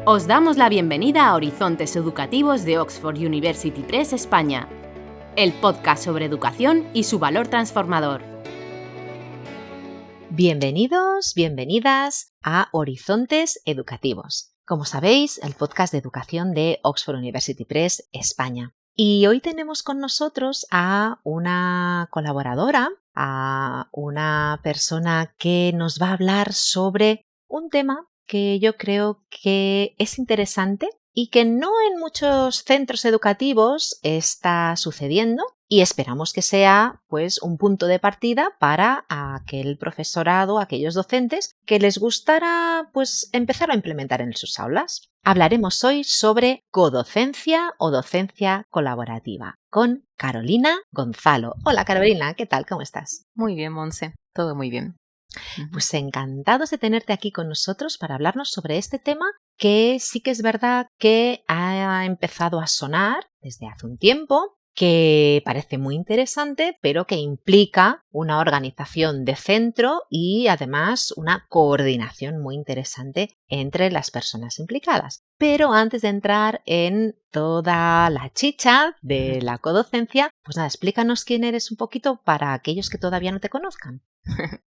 Os damos la bienvenida a Horizontes Educativos de Oxford University Press España, el podcast sobre educación y su valor transformador. Bienvenidos, bienvenidas a Horizontes Educativos. Como sabéis, el podcast de educación de Oxford University Press España. Y hoy tenemos con nosotros a una colaboradora, a una persona que nos va a hablar sobre un tema que yo creo que es interesante y que no en muchos centros educativos está sucediendo y esperamos que sea pues un punto de partida para aquel profesorado, aquellos docentes que les gustara pues empezar a implementar en sus aulas. Hablaremos hoy sobre codocencia o docencia colaborativa con Carolina Gonzalo. Hola Carolina, ¿qué tal? ¿Cómo estás? Muy bien, Monse, todo muy bien. Pues encantados de tenerte aquí con nosotros para hablarnos sobre este tema que sí que es verdad que ha empezado a sonar desde hace un tiempo, que parece muy interesante, pero que implica una organización de centro y además una coordinación muy interesante entre las personas implicadas. Pero antes de entrar en toda la chicha de la codocencia, pues nada, explícanos quién eres un poquito para aquellos que todavía no te conozcan.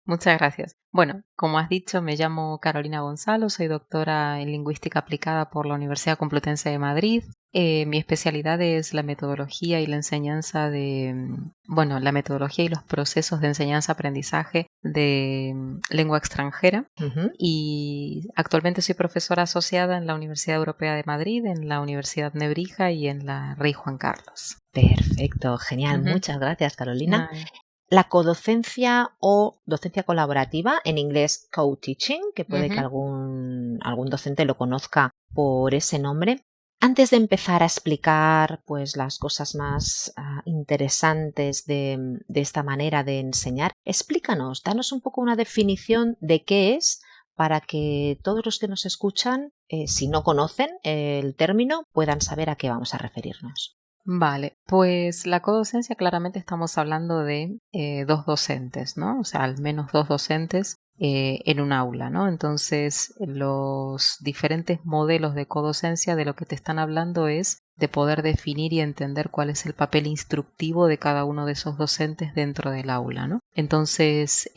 Muchas gracias. Bueno, como has dicho, me llamo Carolina Gonzalo, soy doctora en Lingüística Aplicada por la Universidad Complutense de Madrid. Mi especialidad es la metodología y la enseñanza la metodología y los procesos de enseñanza-aprendizaje de lengua extranjera. Y actualmente soy profesora asociada en la Universidad Europea de Madrid, en la Universidad Nebrija y en la Rey Juan Carlos. Perfecto, genial. Muchas gracias, Carolina. La codocencia o docencia colaborativa, en inglés co-teaching, que puede que algún docente lo conozca por ese nombre. Antes de empezar a explicar pues, las cosas más interesantes de esta manera de enseñar, explícanos, danos un poco una definición de qué es para que todos los que nos escuchan, si no conocen el término, puedan saber a qué vamos a referirnos. Vale, pues la codocencia claramente estamos hablando de dos docentes, ¿no? O sea, al menos dos docentes en un aula, ¿no? Entonces, los diferentes modelos de codocencia de lo que te están hablando es de poder definir y entender cuál es el papel instructivo de cada uno de esos docentes dentro del aula, ¿no? Entonces,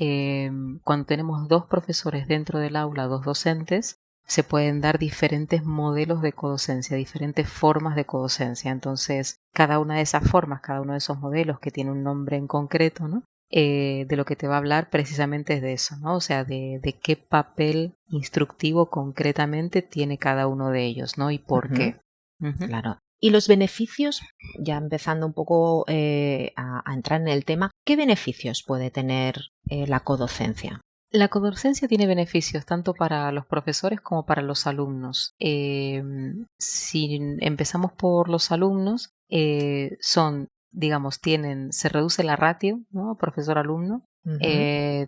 cuando tenemos dos profesores dentro del aula, dos docentes, se pueden dar diferentes modelos de codocencia, diferentes formas de codocencia. Entonces, cada una de esas formas, cada uno de esos modelos que tiene un nombre en concreto, ¿no? De lo que te va a hablar precisamente es de eso, ¿no? O sea, de qué papel instructivo concretamente tiene cada uno de ellos, ¿no? Y por qué. Claro. Y los beneficios, ya empezando un poco a entrar en el tema, ¿qué beneficios puede tener la codocencia? La codocencia tiene beneficios tanto para los profesores como para los alumnos. Si empezamos por los alumnos, se reduce la ratio, ¿no? Profesor-alumno.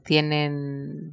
Tienen,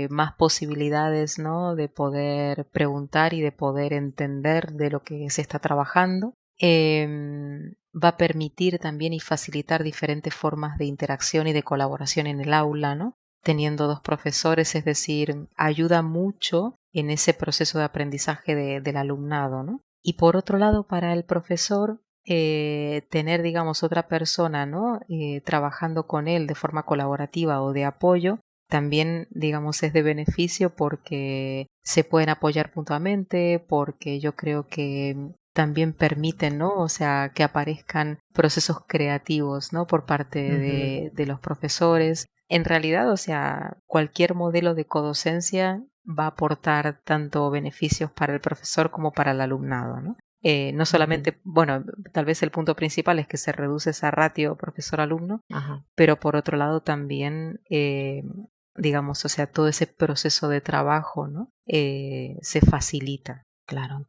más posibilidades, ¿no? De poder preguntar y de poder entender de lo que se está trabajando. Va a permitir también y facilitar diferentes formas de interacción y de colaboración en el aula, ¿no? Teniendo dos profesores, es decir, ayuda mucho en ese proceso de aprendizaje del alumnado, ¿no? Y por otro lado, para el profesor, tener, otra persona, ¿no? Trabajando con él de forma colaborativa o de apoyo, también, es de beneficio porque se pueden apoyar mutuamente, porque yo creo que también permiten, ¿no? O sea, que aparezcan procesos creativos, ¿no? Por parte de los profesores. En realidad, o sea, cualquier modelo de codocencia va a aportar tanto beneficios para el profesor como para el alumnado, ¿no? No solamente, tal vez el punto principal es que se reduce esa ratio profesor-alumno, pero por otro lado también, o sea, todo ese proceso de trabajo, ¿no? Se facilita. Claro,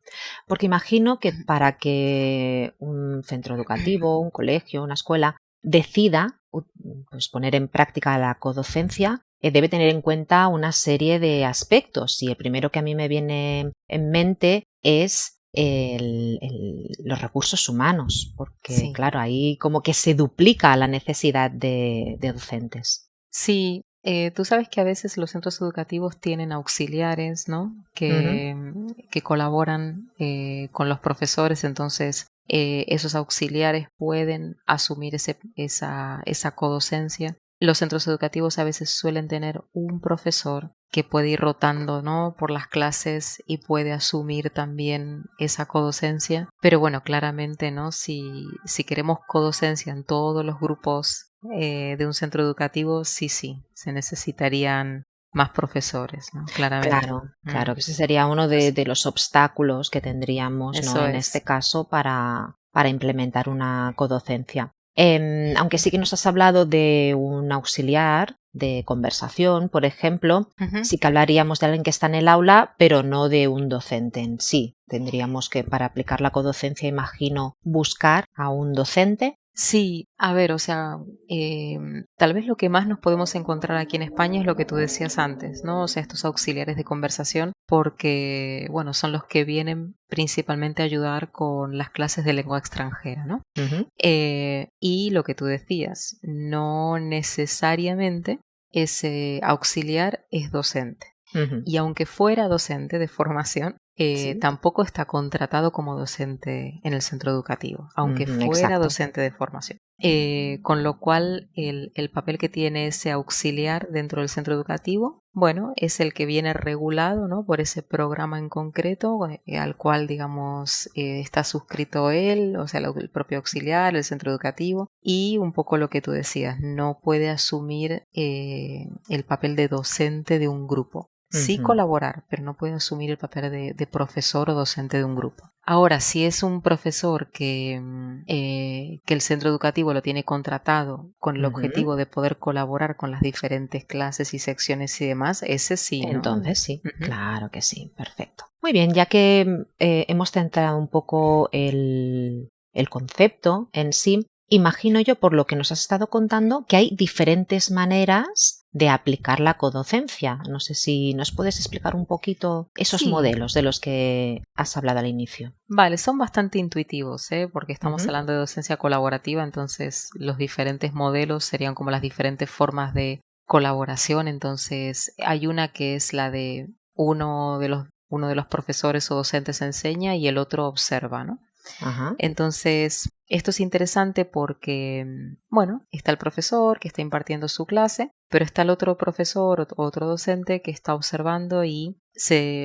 porque imagino que para que un centro educativo, un colegio, una escuela decida pues, poner en práctica la codocencia, debe tener en cuenta una serie de aspectos y el primero que a mí me viene en mente es los recursos humanos, porque claro, ahí como que se duplica la necesidad de docentes. Sí, Tú sabes que a veces los centros educativos tienen auxiliares, ¿no? Que colaboran con los profesores, entonces esos auxiliares pueden asumir esa codocencia. Los centros educativos a veces suelen tener un profesor que puede ir rotando, ¿no?, por las clases y puede asumir también esa codocencia. Pero bueno, claramente, ¿no?, si queremos codocencia en todos los grupos de un centro educativo, sí, se necesitarían más profesores, ¿no? Claramente. Claro, que ese sería uno de los obstáculos que tendríamos, ¿no?, Eso en es. este caso para implementar una codocencia. Aunque sí que nos has hablado de un auxiliar de conversación, por ejemplo, sí que hablaríamos de alguien que está en el aula, pero no de un docente en sí. Tendríamos que, para aplicar la codocencia, imagino, buscar a un docente. Sí, a ver, o sea, tal vez lo que más nos podemos encontrar aquí en España es lo que tú decías antes, ¿no? O sea, estos auxiliares de conversación, porque, bueno, son los que vienen principalmente a ayudar con las clases de lengua extranjera, ¿no? Y lo que tú decías, no necesariamente ese auxiliar es docente. Y aunque fuera docente de formación, tampoco está contratado como docente en el centro educativo, aunque fuera Exacto. docente de formación. Con lo cual, el papel que tiene ese auxiliar dentro del centro educativo, bueno, es el que viene regulado, ¿no?, por ese programa en concreto al cual, digamos, está suscrito él, o sea, el propio auxiliar, el centro educativo, y un poco lo que tú decías, no puede asumir el papel de docente de un grupo. Sí colaborar, pero no puede asumir el papel de profesor o docente de un grupo. Ahora, si es un profesor que el centro educativo lo tiene contratado con el objetivo de poder colaborar con las diferentes clases y secciones y demás, ese sí, ¿no? Entonces sí, claro que sí, perfecto. Muy bien, ya que hemos centrado un poco el concepto en sí, imagino yo, por lo que nos has estado contando, que hay diferentes maneras de aplicar la codocencia. No sé si nos puedes explicar un poquito esos modelos de los que has hablado al inicio. Vale, son bastante intuitivos, porque estamos hablando de docencia colaborativa, entonces los diferentes modelos serían como las diferentes formas de colaboración. Entonces hay una que es la de uno de los profesores o docentes enseña y el otro observa, ¿no? Entonces, esto es interesante porque, bueno, está el profesor que está impartiendo su clase, pero está el otro profesor o otro docente que está observando y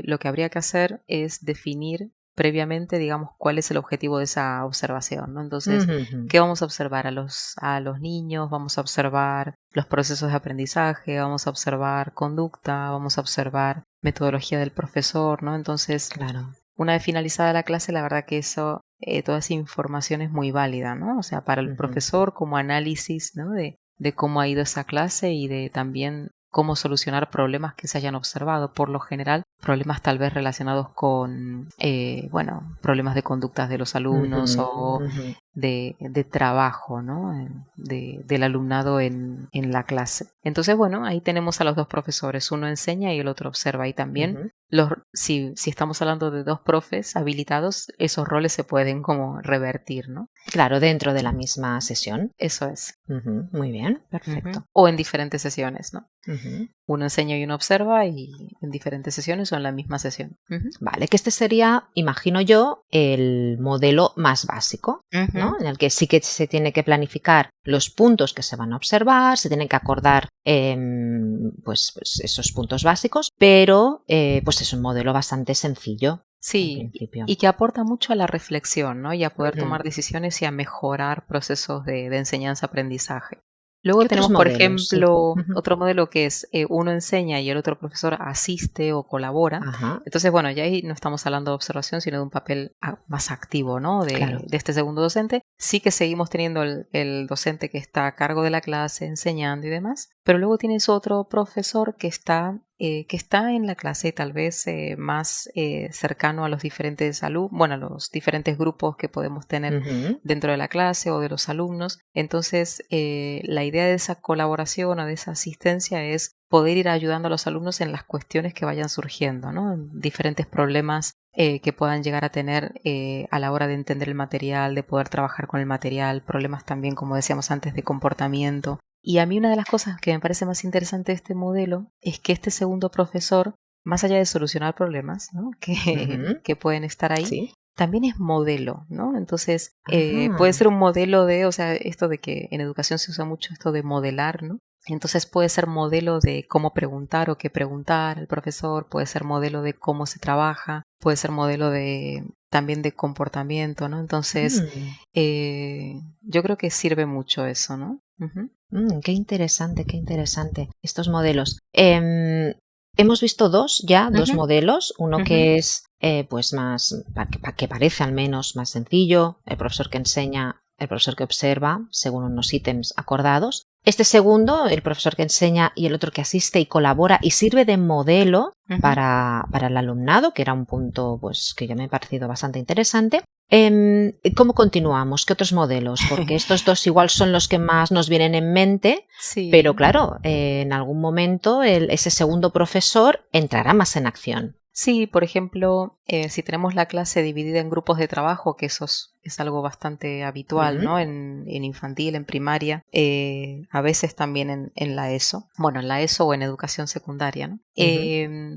lo que habría que hacer es definir previamente, digamos, cuál es el objetivo de esa observación, ¿no? Entonces, ¿qué vamos a observar? A los niños, vamos a observar los procesos de aprendizaje, vamos a observar conducta, vamos a observar metodología del profesor, ¿no? Entonces, claro, una vez finalizada la clase, la verdad que toda esa información es muy válida, ¿no? O sea, para el profesor como análisis, ¿no?, de cómo ha ido esa clase y de también cómo solucionar problemas que se hayan observado. Por lo general, problemas tal vez relacionados con, problemas de conductas de los alumnos o de trabajo, ¿no?, del alumnado en la clase. Entonces, bueno, ahí tenemos a los dos profesores, uno enseña y el otro observa. Y también si estamos hablando de dos profes habilitados, esos roles se pueden como revertir, ¿no? Claro, dentro de la misma sesión. Eso es. Muy bien, perfecto. O en diferentes sesiones, ¿no? Uno enseña y uno observa y en diferentes sesiones o en la misma sesión. Vale, que este sería, imagino yo, el modelo más básico, ¿no? En el que sí que se tiene que planificar los puntos que se van a observar, se tienen que acordar pues esos puntos básicos, pero pues es un modelo bastante sencillo. Sí, y que aporta mucho a la reflexión, ¿no?, y a poder tomar decisiones y a mejorar procesos de enseñanza-aprendizaje. Luego tenemos, por ejemplo, otro modelo que es uno enseña y el otro profesor asiste o colabora. Entonces, bueno, ya ahí no estamos hablando de observación, sino de un papel más activo, ¿no?, de este segundo docente. Sí que seguimos teniendo el docente que está a cargo de la clase, enseñando y demás, pero luego tienes otro profesor que está en la clase tal vez más cercano a los diferentes a los diferentes grupos que podemos tener dentro de la clase o de los alumnos. Entonces, la idea de esa colaboración o de esa asistencia es poder ir ayudando a los alumnos en las cuestiones que vayan surgiendo, ¿no?, diferentes problemas que puedan llegar a tener a la hora de entender el material, de poder trabajar con el material, problemas también, como decíamos antes, de comportamiento. Y a mí una de las cosas que me parece más interesante de este modelo es que este segundo profesor, más allá de solucionar problemas, ¿no? que pueden estar ahí, Sí. también es modelo, ¿no? Entonces, Ajá. puede ser un modelo de, o sea, esto de que en educación se usa mucho esto de modelar, ¿no? Entonces puede ser modelo de cómo preguntar o qué preguntar al profesor, puede ser modelo de cómo se trabaja, puede ser modelo de también de comportamiento, ¿no? Entonces, yo creo que sirve mucho eso, ¿no? Ujú. Qué interesante, qué interesante. Estos modelos. Hemos visto dos Ujú. modelos. Uno Ujú. que es pues más, que parece al menos más sencillo, el profesor que enseña, el profesor que observa, según unos ítems acordados. Este segundo, el profesor que enseña y el otro que asiste y colabora y sirve de modelo Ujú. para el alumnado, que era un punto pues que ya me ha parecido bastante interesante. ¿Cómo continuamos? ¿Qué otros modelos? Porque estos dos igual son los que más nos vienen en mente, pero Sí. claro, en algún momento ese segundo profesor entrará más en acción. Sí, por ejemplo, si tenemos la clase dividida en grupos de trabajo, que eso es algo bastante habitual, ¿no? En infantil, en primaria, a veces también en la ESO. Bueno, en la ESO o en educación secundaria, ¿no?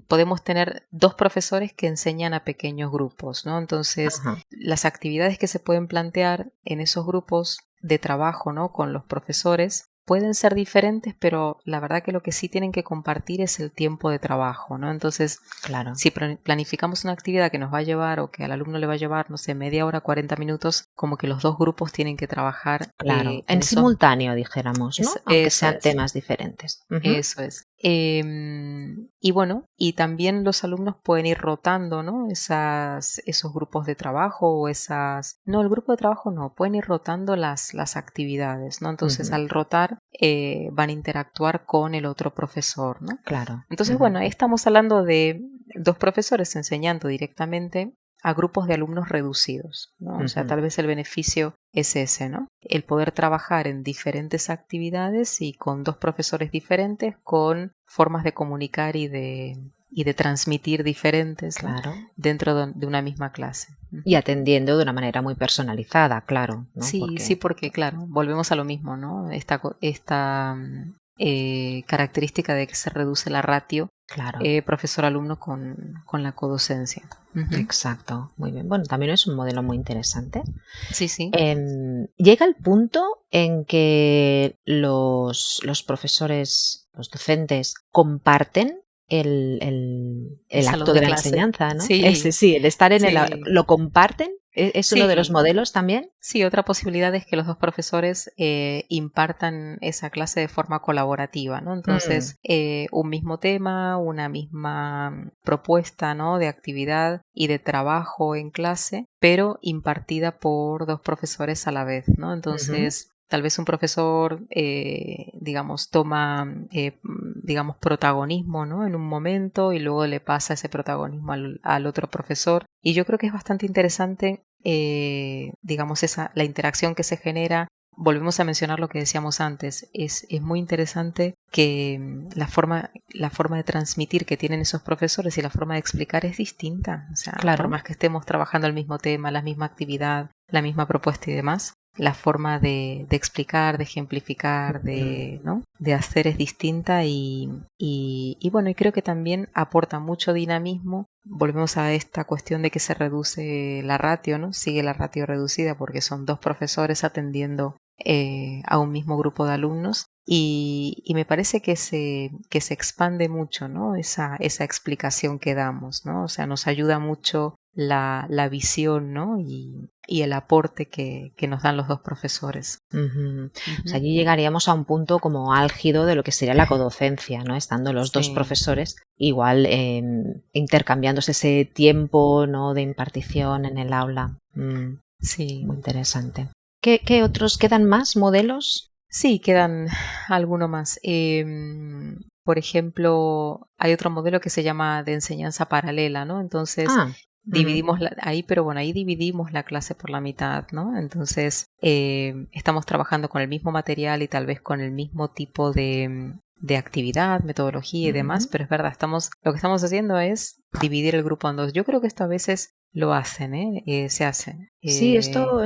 Podemos tener dos profesores que enseñan a pequeños grupos, ¿no? Entonces, Ajá. las actividades que se pueden plantear en esos grupos de trabajo, ¿no? Con los profesores pueden ser diferentes, pero la verdad que lo que sí tienen que compartir es el tiempo de trabajo, ¿no? Entonces, Claro. si planificamos una actividad que nos va a llevar o que al alumno le va a llevar, no sé, media hora, 40 minutos, como que los dos grupos tienen que trabajar Claro, en en esos... simultáneo, dijéramos, ¿no? Aunque Eso sean es. temas diferentes. Eso es. Y bueno, y también los alumnos pueden ir rotando, ¿no? Esos grupos de trabajo o esas... No, el grupo de trabajo no, pueden ir rotando las actividades, ¿no? Entonces al rotar van a interactuar con el otro profesor, ¿no? Claro. Entonces, bueno, ahí estamos hablando de dos profesores enseñando directamente a grupos de alumnos reducidos, ¿no? O sea, tal vez el beneficio es ese, ¿no? El poder trabajar en diferentes actividades y con dos profesores diferentes, con formas de comunicar y de transmitir diferentes, ¿no? Claro. Dentro de una misma clase. Y atendiendo de una manera muy personalizada, claro, ¿no? Sí, sí, porque claro, volvemos a lo mismo, ¿no? Esta característica de que se reduce la ratio Claro. profesor-alumno con la codocencia. Exacto, muy bien. Bueno, también es un modelo muy interesante. Sí, sí. Llega el punto en que los profesores, los docentes, comparten el salón acto de de la clase. enseñanza, ¿no? Sí, Ese sí, el estar en el... sí. ¿Lo comparten? ¿Es uno de los Sí. modelos también? Sí, otra posibilidad es que los dos profesores impartan esa clase de forma colaborativa, ¿no? Entonces, un mismo tema, una misma propuesta, ¿no? De actividad y de trabajo en clase, pero impartida por dos profesores a la vez, ¿no? Entonces, tal vez un profesor, digamos, toma, digamos, protagonismo, ¿no? En un momento y luego le pasa ese protagonismo al otro profesor. Y yo creo que es bastante interesante, digamos, la interacción que se genera. Volvemos a mencionar lo que decíamos antes. Es muy interesante que la forma de transmitir que tienen esos profesores y la forma de explicar es distinta. O sea, Claro. por más que estemos trabajando el mismo tema, la misma actividad, la misma propuesta y demás, la forma de explicar, de ejemplificar, ¿no? De hacer es distinta y bueno, y creo que también aporta mucho dinamismo. Volvemos a esta cuestión de que se reduce la ratio, ¿no? Sigue la ratio reducida porque son dos profesores atendiendo a un mismo grupo de alumnos y me parece que se expande mucho, ¿no? Esa explicación que damos, ¿no? O sea, nos ayuda mucho la visión, ¿no? Y el aporte que nos dan los dos profesores. O sea, allí llegaríamos a un punto como álgido de lo que sería la codocencia, ¿no? Estando los dos Sí. profesores igual intercambiándose ese tiempo, ¿no? De impartición en el aula. Sí. Muy interesante. ¿Qué otros quedan más modelos? Sí, quedan alguno más. Por ejemplo, hay otro modelo que se llama de enseñanza paralela, ¿no? Entonces, dividimos ahí, pero bueno, ahí dividimos la clase por la mitad, ¿no? Entonces, estamos trabajando con el mismo material y tal vez con el mismo tipo de actividad, metodología y demás, pero es verdad, lo que estamos haciendo es dividir el grupo en dos. Yo creo que esto a veces lo hacen, se hace. Sí, esto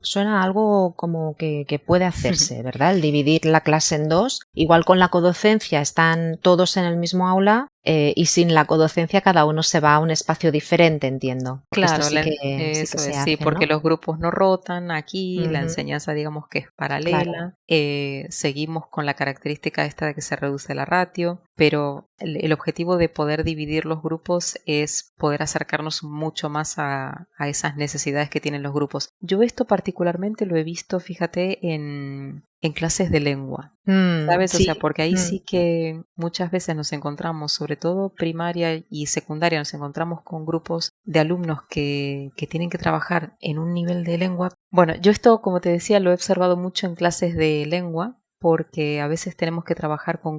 suena a algo como que puede hacerse, ¿verdad? El dividir la clase en dos. Igual con la codocencia están todos en el mismo aula y sin la codocencia cada uno se va a un espacio diferente, entiendo. Porque esto Claro, sí que eso se es, sí, hace, ¿no? porque los grupos no rotan aquí, la Ujú, enseñanza digamos que es claro. paralela, seguimos con la característica esta de que se reduce la ratio, pero el objetivo de poder dividir los grupos es poder acercarnos mucho más a esas necesidades que tienen los grupos. Yo esto particularmente lo he visto, fíjate, en clases de lengua. ¿Sabes? O sea, Sí. porque ahí sí que muchas veces nos encontramos, sobre todo primaria y secundaria, nos encontramos con grupos de alumnos que tienen que trabajar en un nivel de lengua. Bueno, yo esto, como te decía, lo he observado mucho en clases de lengua, porque a veces tenemos que trabajar con un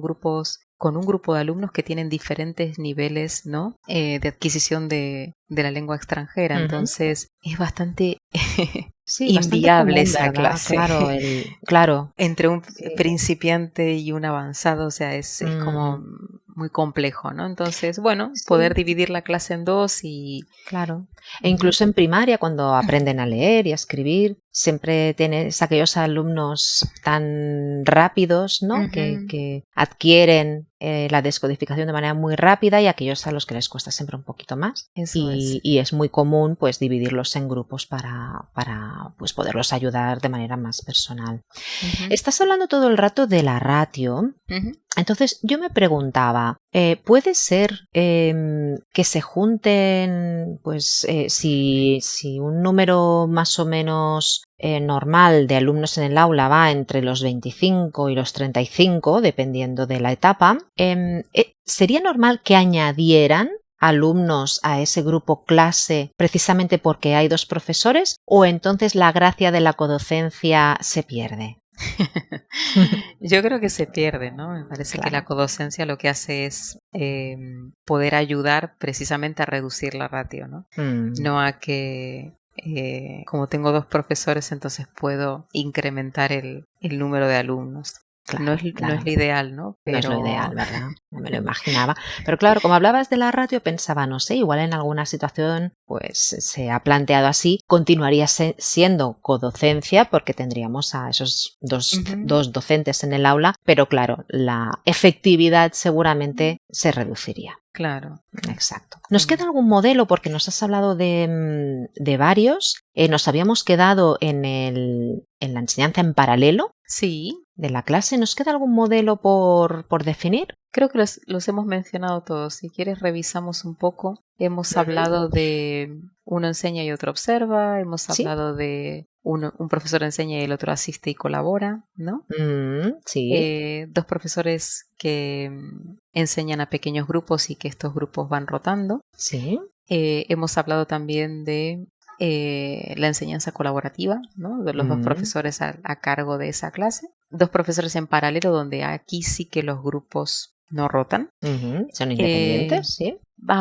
grupo de alumnos que tienen diferentes niveles, ¿no? De adquisición de la lengua extranjera. Ujú. Entonces, es bastante Sí, bastante inviable común, esa ¿verdad? clase. Claro, claro. Entre un Sí. principiante y un avanzado, o sea, es como Mm, muy complejo, ¿no? Entonces, bueno, poder sí. dividir la clase en dos y... Claro. E Ujú. incluso en primaria, cuando aprenden a leer y a escribir, siempre tienes aquellos alumnos tan rápidos, ¿no? Ujú. Que adquieren la descodificación de manera muy rápida y aquellos a los que les cuesta siempre un poquito más. Eso es. Y es muy común pues dividirlos en grupos para pues poderlos ayudar de manera más personal. Ujú, Estás hablando todo el rato de la ratio. ujú. Entonces yo me preguntaba, ¿puede ser que se junten, pues si un número más o menos normal de alumnos en el aula va entre los 25 y los 35, dependiendo de la etapa, ¿sería normal que añadieran alumnos a ese grupo clase precisamente porque hay dos profesores o entonces la gracia de la codocencia se pierde? Yo creo que se pierde, ¿no? Me parece que la Claro. codocencia lo que hace es poder ayudar precisamente a reducir la ratio, ¿no? Mm. No a que, como tengo dos profesores, entonces puedo incrementar el número de alumnos. No Claro, no es claro. lo ideal, ¿no? No es lo Pero ideal, ¿verdad? No me lo imaginaba. Pero claro, como hablabas de la ratio, pensaba, no sé, igual en alguna situación pues se ha planteado así, continuaría siendo codocencia porque tendríamos a esos ujú, dos docentes en el aula, pero claro, la efectividad seguramente se reduciría. claro. Exacto. ¿Nos Mm. queda algún modelo? Porque nos has hablado de varios. Nos habíamos quedado en la enseñanza en paralelo Sí, de la clase. ¿Nos queda algún modelo por definir? creo que los hemos mencionado todos. Si quieres, revisamos un poco. Hemos Ujú. hablado de uno enseña y otro observa. Hemos Sí. hablado de un profesor enseña y el otro asiste y colabora, ¿no? Sí. Dos profesores que enseñan a pequeños grupos y que estos grupos van rotando. Sí. Hemos hablado también de la enseñanza colaborativa, ¿no? De los dos Mm, profesores a cargo de esa clase. Dos profesores en paralelo, donde aquí sí que los grupos no rotan. Son Eh, independientes, sí.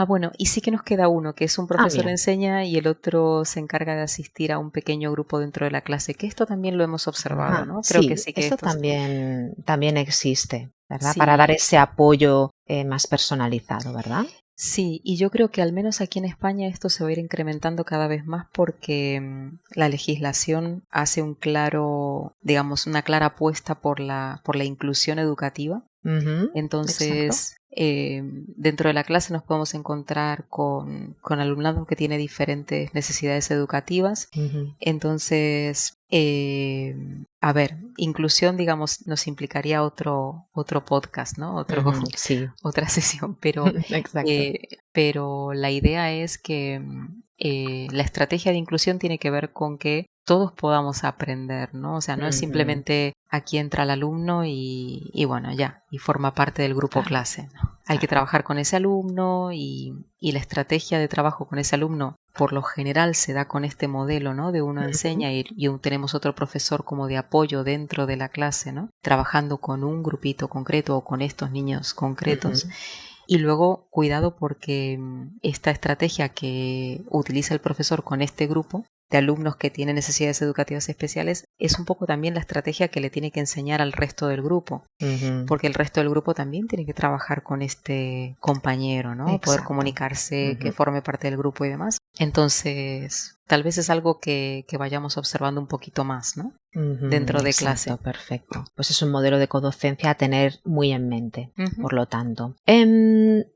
bueno, y sí que nos queda uno, que es un Ah, profesor mira. enseña y el otro se encarga de asistir a un pequeño grupo dentro de la clase, que esto también lo hemos observado, Ah, ¿no? Creo que sí, sí que eso estos, también existe, ¿verdad? Para dar sí, ese apoyo más personalizado, ¿verdad? sí, y yo creo que al menos aquí en España esto se va a ir incrementando cada vez más porque la legislación hace digamos, una clara apuesta por la inclusión educativa. Ujú, exacto. Entonces, dentro de la clase nos podemos encontrar con alumnado que tiene diferentes necesidades educativas. Ujú. Entonces, a ver, inclusión, digamos, nos implicaría otro podcast, ¿no? Ujú, sí, Otra sesión, exacto. pero la idea es que la estrategia de inclusión tiene que ver con que todos podamos aprender, ¿no? O sea, no es Ujú, simplemente aquí entra el alumno y bueno, ya, y forma parte del grupo claro, clase, ¿no? Hay que claro. trabajar con ese alumno y la estrategia de trabajo con ese alumno por lo general se da con este modelo, ¿no? De uno Ujú, enseña tenemos otro profesor como de apoyo dentro de la clase, ¿no? Trabajando con un grupito concreto o con estos niños concretos. ujú. Y luego, cuidado porque esta estrategia que utiliza el profesor con este grupo alumnos que tienen necesidades educativas especiales, es un poco también la estrategia que le tiene que enseñar al resto del grupo, porque el resto del grupo también tiene que trabajar con este compañero, ¿no? Exacto. Poder comunicarse, que forme parte del grupo y demás. Entonces, tal vez es algo que vayamos observando un poquito más, ¿no? Dentro de clase. Perfecto. Pues es un modelo de codocencia a tener muy en mente, por lo tanto.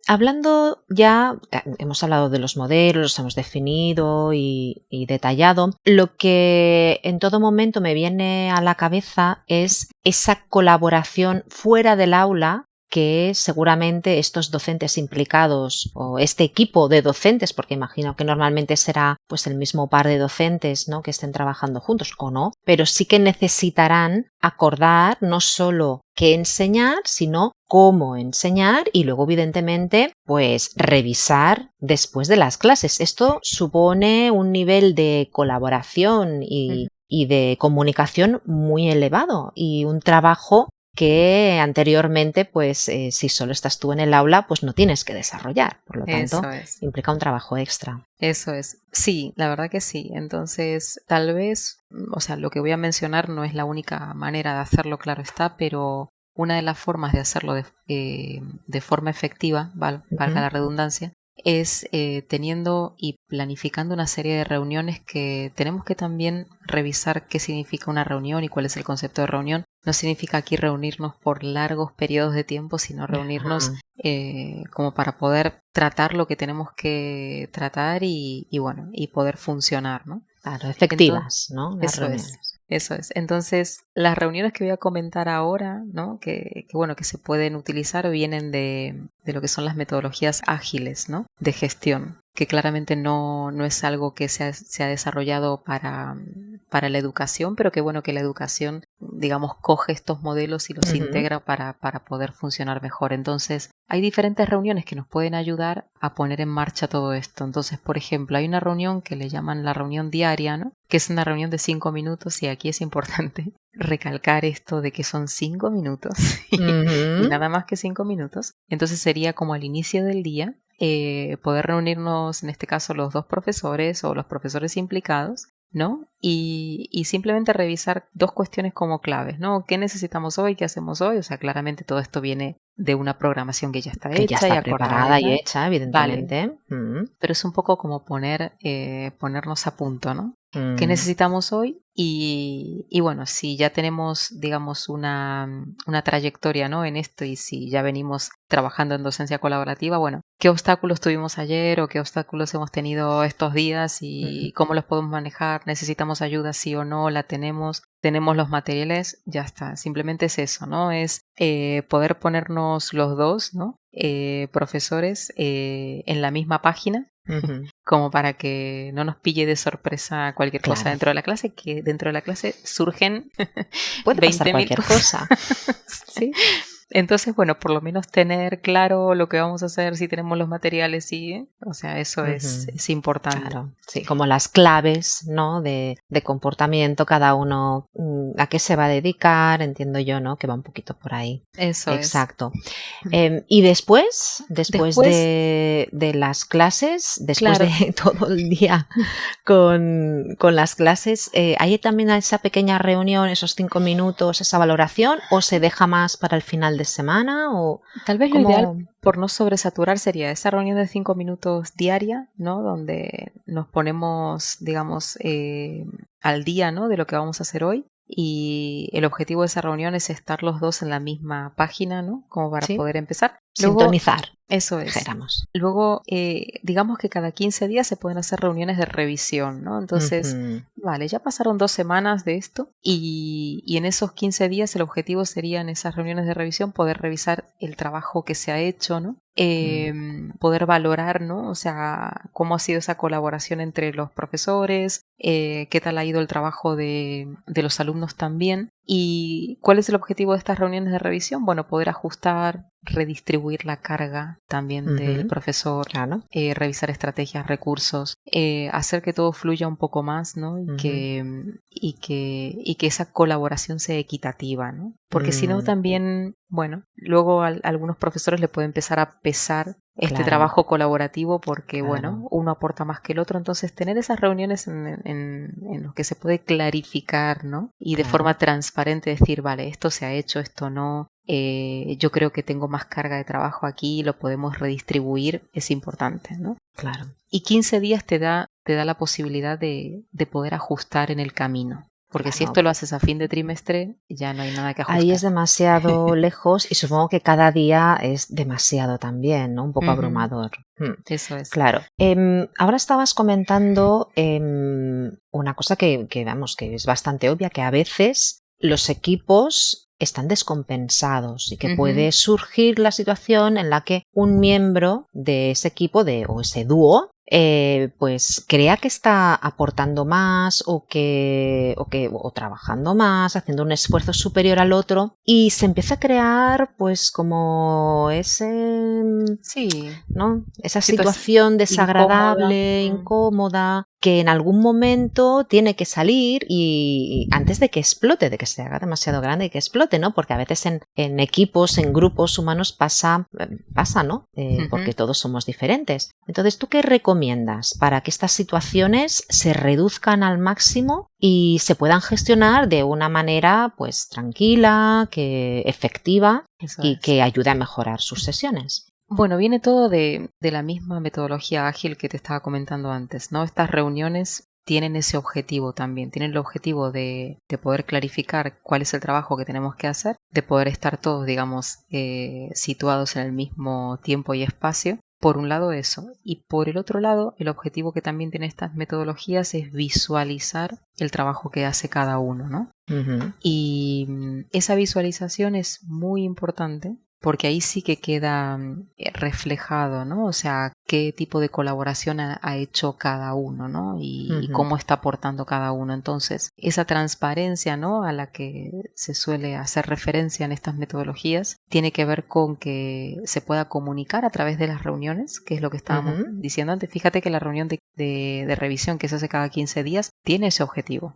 Hablando ya, hemos hablado de los modelos, los hemos definido y detallado. Lo que en todo momento me viene a la cabeza es esa colaboración fuera del aula que seguramente estos docentes implicados o este equipo de docentes, porque imagino que normalmente será pues el mismo par de docentes, ¿no?, que estén trabajando juntos o no, pero sí que necesitarán acordar no solo qué enseñar, sino cómo enseñar y luego evidentemente pues revisar después de las clases. Esto supone un nivel de colaboración y de comunicación muy elevado y un trabajo que anteriormente, pues si solo estás tú en el aula, pues no tienes que desarrollar. Por lo tanto, implica un trabajo extra. Eso es. Sí, la verdad que sí. Entonces, tal vez, o sea, lo que voy a mencionar no es la única manera de hacerlo, claro está, pero una de las formas de hacerlo de forma efectiva, valga la redundancia, es teniendo y planificando una serie de reuniones que tenemos que también revisar qué significa una reunión y cuál es el concepto de reunión. No significa aquí reunirnos por largos periodos de tiempo, sino reunirnos como para poder tratar lo que tenemos que tratar y bueno, y poder funcionar, ¿no? Claro, efectivas, ¿no? Las reuniones. Eso es. Entonces, las reuniones que voy a comentar ahora, ¿no?, que bueno, que se pueden utilizar, vienen de lo que son las metodologías ágiles, ¿no?, de gestión, que claramente no es algo que se ha desarrollado para la educación, pero que bueno, que la educación, digamos, coge estos modelos y los integra para poder funcionar mejor. Entonces, hay diferentes reuniones que nos pueden ayudar a poner en marcha todo esto. Entonces, por ejemplo, hay una reunión que le llaman la reunión diaria, ¿no?, que es una reunión de 5 minutos, y aquí es importante recalcar esto de que son 5 minutos y nada más que 5 minutos. Entonces sería como al inicio del día poder reunirnos, en este caso los dos profesores o los profesores implicados, ¿no? Y simplemente revisar dos cuestiones como claves, ¿no? ¿Qué necesitamos hoy? ¿Qué hacemos hoy? O sea, claramente todo esto viene de una programación que ya está hecha, ya está y preparada y hecha, evidentemente. Vale. Pero es un poco como ponernos a punto, ¿no? ¿Qué necesitamos hoy? Y bueno, si ya tenemos, digamos, una trayectoria, ¿no?, en esto, y si ya venimos trabajando en docencia colaborativa, bueno, ¿qué obstáculos tuvimos ayer o qué obstáculos hemos tenido estos días y cómo los podemos manejar? ¿Necesitamos ayuda, sí o no? ¿La tenemos? ¿Tenemos los materiales? Ya está. Simplemente es eso, ¿no? Es poder ponernos los dos, ¿no?, profesores en la misma página, como para que no nos pille de sorpresa cualquier cosa dentro de la clase, que dentro de la clase surgen puede pasar cualquier cosa. Sí. Entonces, bueno, por lo menos tener claro lo que vamos a hacer, si tenemos los materiales, sí, o sea, eso es importante. Claro, sí, como las claves, ¿no?, de comportamiento, cada uno a qué se va a dedicar, entiendo yo, ¿no?, que va un poquito por ahí. Eso exacto. Y después de las clases, después de todo el día con las clases, ¿hay también esa pequeña reunión, esos 5 minutos, esa valoración, o se deja más para el final de semana? O tal vez lo ideal, por no sobresaturar, sería esa reunión de 5 minutos diaria, ¿no?, donde nos ponemos, digamos, al día, ¿no?, de lo que vamos a hacer hoy. Y el objetivo de esa reunión es estar los dos en la misma página, ¿no?, como para poder empezar. Luego, sintonizar. Eso es. Dijéramos. Luego, digamos que cada 15 días se pueden hacer reuniones de revisión, ¿no? Entonces, vale, ya pasaron 2 semanas de esto y en esos 15 días el objetivo sería, en esas reuniones de revisión, poder revisar el trabajo que se ha hecho, ¿no? Poder valorar, ¿no?, o sea, cómo ha sido esa colaboración entre los profesores, qué tal ha ido el trabajo de los alumnos también. ¿Y cuál es el objetivo de estas reuniones de revisión? Bueno, poder ajustar redistribuir la carga también del profesor, Claro. Revisar estrategias, recursos, hacer que todo fluya un poco más, ¿no? Y que esa colaboración sea equitativa, ¿no? Porque si no también, bueno, luego a algunos profesores le puede empezar a pesar este trabajo colaborativo porque, bueno, uno aporta más que el otro. Entonces, tener esas reuniones en los que se puede clarificar, ¿no? Y de forma transparente decir, vale, esto se ha hecho, esto no. Yo creo que tengo más carga de trabajo aquí, lo podemos redistribuir, es importante, ¿no? Claro. Y 15 días te da la posibilidad de poder ajustar en el camino. Porque si esto lo haces a fin de trimestre, ya no hay nada que ajustar. Ahí es demasiado lejos y supongo que cada día es demasiado también, ¿no? Un poco abrumador. Eso es. Claro. Ahora estabas comentando una cosa que es bastante obvia, que a veces los equipos están descompensados y que puede surgir la situación en la que un miembro de ese equipo o ese dúo pues crea que está aportando más o trabajando más, haciendo un esfuerzo superior al otro y se empieza a crear pues como esa situación desagradable, incómoda, que en algún momento tiene que salir y antes de que explote, de que se haga demasiado grande y que explote, ¿no? Porque a veces en equipos, en grupos humanos pasa, ¿no? Porque todos somos diferentes. Entonces, ¿tú qué recomiendas para que estas situaciones se reduzcan al máximo y se puedan gestionar de una manera pues tranquila, efectiva y que ayude a mejorar sus sesiones? Bueno, viene todo de la misma metodología ágil que te estaba comentando antes, ¿no? Estas reuniones tienen ese objetivo también, tienen el objetivo de poder clarificar cuál es el trabajo que tenemos que hacer, de poder estar todos, digamos, situados en el mismo tiempo y espacio. Por un lado eso, y por el otro lado, el objetivo que también tienen estas metodologías es visualizar el trabajo que hace cada uno, ¿no? Y esa visualización es muy importante porque ahí sí que queda reflejado, ¿no? O sea, qué tipo de colaboración ha hecho cada uno, ¿no? Y cómo está aportando cada uno. Entonces, esa transparencia, ¿no? A la que se suele hacer referencia en estas metodologías, tiene que ver con que se pueda comunicar a través de las reuniones, que es lo que estábamos diciendo antes. Fíjate que la reunión de revisión que se hace cada 15 días tiene ese objetivo.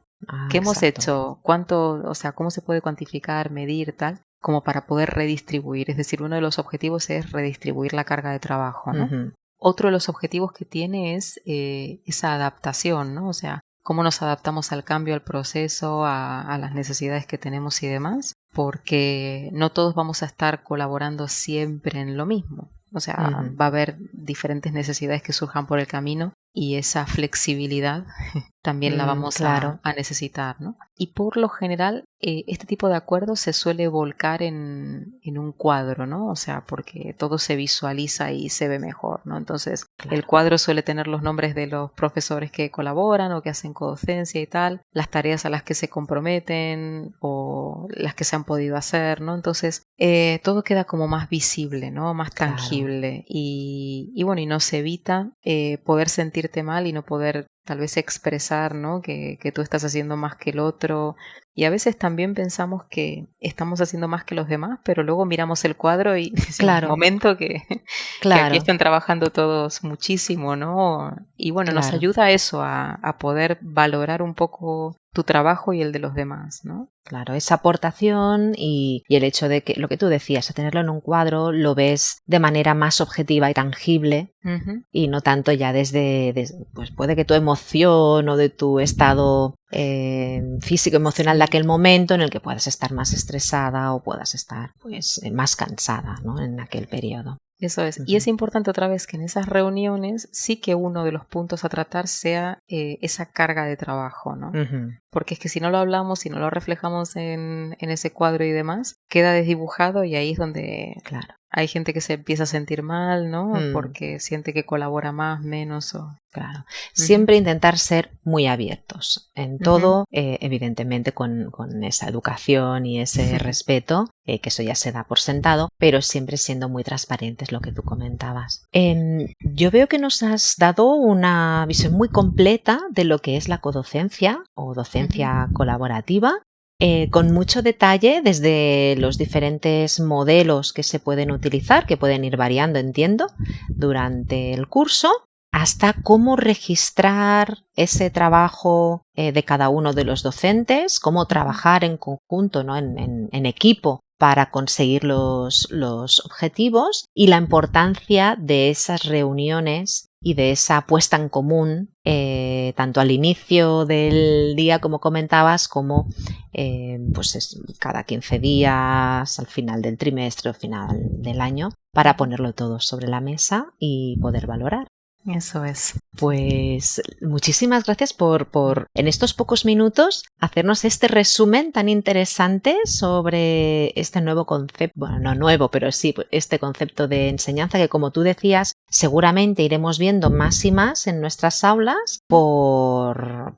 ¿Qué hemos hecho? ¿Cuánto, o sea, cómo se puede cuantificar, medir, tal? Como para poder redistribuir. Es decir, uno de los objetivos es redistribuir la carga de trabajo, ¿no? Otro de los objetivos que tiene es esa adaptación, ¿no? O sea, cómo nos adaptamos al cambio, al proceso, a las necesidades que tenemos y demás, porque no todos vamos a estar colaborando siempre en lo mismo. O sea, va a haber diferentes necesidades que surjan por el camino y esa flexibilidad también la vamos a necesitar, ¿no? Y por lo general, este tipo de acuerdos se suele volcar en un cuadro, ¿no? O sea, porque todo se visualiza y se ve mejor, ¿no? Entonces, el cuadro suele tener los nombres de los profesores que colaboran o que hacen codocencia y tal, las tareas a las que se comprometen o las que se han podido hacer, ¿no? Entonces, todo queda como más visible, ¿no? Más tangible y bueno, y nos evita poder sentirte mal y no poder tal vez expresar, ¿no? Que tú estás haciendo más que el otro. Y a veces también pensamos que estamos haciendo más que los demás, pero luego miramos el cuadro y es un momento que aquí están trabajando todos muchísimo, ¿no? Y bueno, nos ayuda a eso, a poder valorar un poco tu trabajo y el de los demás, ¿no? Claro, esa aportación y el hecho de que, lo que tú decías, a tenerlo en un cuadro, lo ves de manera más objetiva y tangible y no tanto ya desde pues puede que tu emoción o de tu estado físico, emocional de aquel momento en el que puedas estar más estresada o puedas estar pues más cansada, ¿no? En aquel periodo. Eso es. Y es importante otra vez que en esas reuniones sí que uno de los puntos a tratar sea esa carga de trabajo, ¿no? Porque es que si no lo hablamos, si no lo reflejamos en ese cuadro y demás, queda desdibujado y ahí es donde hay gente que se empieza a sentir mal, ¿no? Porque siente que colabora más, menos o... Claro. Siempre intentar ser muy abiertos en todo, evidentemente con esa educación y ese respeto, que eso ya se da por sentado, pero siempre siendo muy transparentes, lo que tú comentabas. Yo veo que nos has dado una visión muy completa de lo que es la codocencia o docencia colaborativa. con mucho detalle desde los diferentes modelos que se pueden utilizar, que pueden ir variando, entiendo, durante el curso, hasta cómo registrar ese trabajo de cada uno de los docentes, cómo trabajar en conjunto, ¿no? en equipo para conseguir los objetivos y la importancia de esas reuniones y de esa puesta en común, tanto al inicio del día, como comentabas, como cada 15 días, al final del trimestre o final del año, para ponerlo todo sobre la mesa y poder valorar. Eso es. Pues muchísimas gracias por en estos pocos minutos hacernos este resumen tan interesante sobre este nuevo concepto, bueno, no nuevo, pero sí este concepto de enseñanza que, como tú decías, seguramente iremos viendo más y más en nuestras aulas por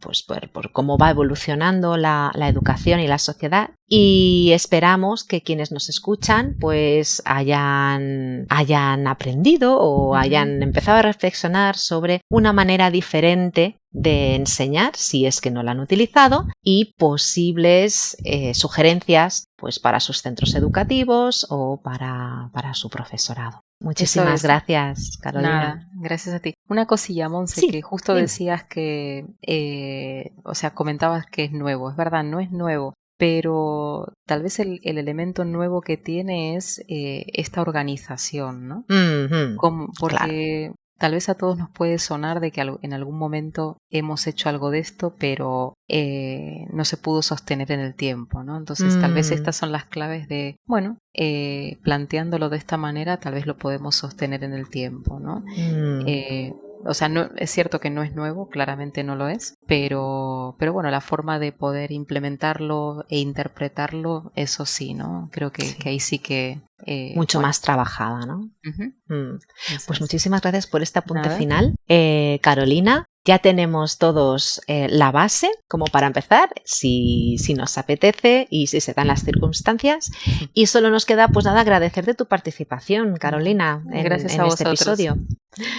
cómo va evolucionando la educación y la sociedad, y esperamos que quienes nos escuchan pues hayan aprendido o hayan empezado a reflexionar sobre una manera diferente de enseñar, si es que no la han utilizado, y posibles sugerencias pues para sus centros educativos o para su profesorado. Muchísimas gracias, Carolina. Nada, gracias a ti. Una cosilla, Monse, que justo decías que, comentabas que es nuevo. Es verdad, no es nuevo, pero tal vez el elemento nuevo que tiene es esta organización, ¿no? Porque tal vez a todos nos puede sonar de que en algún momento hemos hecho algo de esto, pero no se pudo sostener en el tiempo, ¿no? Entonces tal vez estas son las claves de, planteándolo de esta manera, tal vez lo podemos sostener en el tiempo, ¿no? No, es cierto que no es nuevo, claramente no lo es, pero bueno, la forma de poder implementarlo e interpretarlo, eso sí, ¿no? Creo que ahí sí que... mucho más trabajada, ¿no? Pues muchísimas gracias por este apunte final. Carolina, ya tenemos todos la base como para empezar, si nos apetece y si se dan las circunstancias, y solo nos queda pues nada, agradecerte tu participación, Carolina, en este episodio.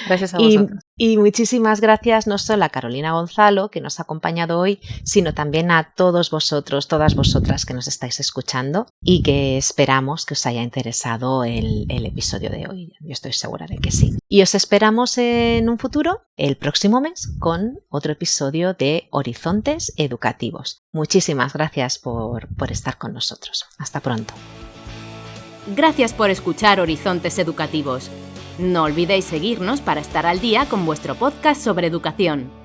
Gracias a vosotros. Y muchísimas gracias no solo a Carolina Gonzalo, que nos ha acompañado hoy, sino también a todos vosotros, todas vosotras que nos estáis escuchando, y que esperamos que os haya interesado el episodio de hoy. Yo estoy segura de que sí. Y os esperamos en un futuro, el próximo mes, con otro episodio de Horizontes Educativos. Muchísimas gracias por estar con nosotros. Hasta pronto. Gracias por escuchar Horizontes Educativos. No olvidéis seguirnos para estar al día con vuestro podcast sobre educación.